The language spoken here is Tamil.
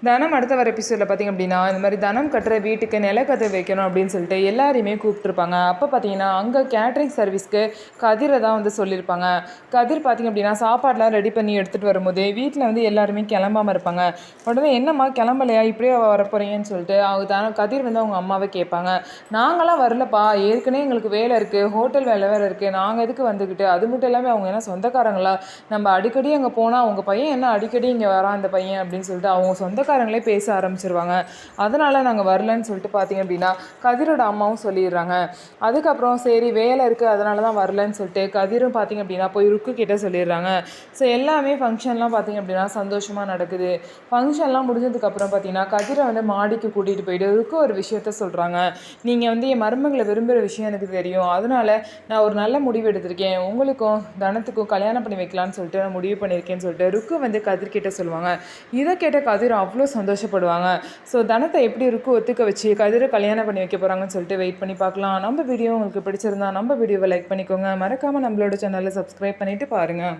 தனம் அடுத்த வர எபிசோடில் பார்த்திங்க அப்படின்னா இந்த மாதிரி தனம் கட்டுற வீட்டுக்கு நிலக்கதை வைக்கணும் அப்படின்னு சொல்லிட்டு எல்லாரையுமே கூப்பிட்டுருப்பாங்க. அப்போ பார்த்தீங்கன்னா அங்கே கேட்ரிங் சர்வீஸ்க்கு கதிரை தான் வந்து சொல்லியிருப்பாங்க. கதிர் பார்த்திங்க அப்படின்னா சாப்பாடெலாம் ரெடி பண்ணி எடுத்துகிட்டு வரும்போது வீட்டில் வந்து எல்லாருமே கிளம்பாமல் இருப்பாங்க. உடனே என்னம்மா கிளம்பலையா இப்படியே வரப்போறீங்கன்னு சொல்லிட்டு அவங்க கதிர் வந்து அவங்க அம்மாவை கேட்பாங்க. நாங்களாம் வரலப்பா, ஏற்கனவே எங்களுக்கு வேலை இருக்குது, ஹோட்டல் வேலை வேறு இருக்குது, நாங்கள் எதுக்கு வந்துக்கிட்டு, அது மட்டும் இல்லாமல் அவங்க என்ன சொந்தக்காரங்களா, நம்ம அடிக்கடி அங்கே போனால் அவங்க பையன் என்ன அடிக்கடி இங்கே வரான் அந்த பையன் அப்படின்னு சொல்லிட்டு அவங்க சொந்தக்காரங்களே பேச ஆரம்பிச்சிருவாங்க. அதனால் நாங்கள் வரலன்னு சொல்லிட்டு பார்த்தீங்க அப்படின்னா கதிரோட அம்மாவும் சொல்லிடுறாங்க. அதுக்கப்புறம் சரி வேலை இருக்குது அதனால தான் வரலன்னு சொல்லிட்டு கதிரும் பார்த்திங்க அப்படின்னா போய் ருக்கு கிட்டே சொல்லிடுறாங்க. ஸோ எல்லாமே ஃபங்க்ஷன்லாம் பார்த்திங்க அப்படின்னா சந்தோஷமாக நடக்குது. ஃபங்க்ஷன்லாம் முடிஞ்சதுக்கப்புறம் பார்த்திங்கன்னா கதிரை வந்து மாடிக்கு கூட்டிகிட்டு போயிட்டு ருக்கு ஒரு விஷயத்த சொல்கிறாங்க. நீங்கள் வந்து என் மருமகளை விரும்புகிற விஷயம் எனக்கு தெரியும், அதனால் நான் ஒரு நல்ல முடிவு எடுத்திருக்கேன், உங்களுக்கும் தனத்துக்கும் கல்யாணம் பண்ணி வைக்கலான்னு சொல்லிட்டு நான் முடிவு பண்ணியிருக்கேன்னு சொல்லிட்டு ருக்கு வந்து கதிர்கிட்ட சொல்லுவாங்க. இதை கேட்ட கதிர் அவ்வளோ சந்தோஷப்படுவாங்க. ஸோ தனத்தை எப்படி ருக்கு ஒத்துக்க வச்சு கதிரை கல்யாணம் பண்ணி வைக்க போகிறாங்கன்னு சொல்லிட்டு வெயிட் பண்ணி பார்க்கலாம். நம்ம வீடியோ உங்களுக்கு பிடிச்சிருந்தா நம்ம வீடியோவை லைக் பண்ணிக்கோங்க. மறக்காமல் நம்மளோட சேனலை சப்ஸ்கிரைப் பண்ணிவிட்டு பாருங்கள்.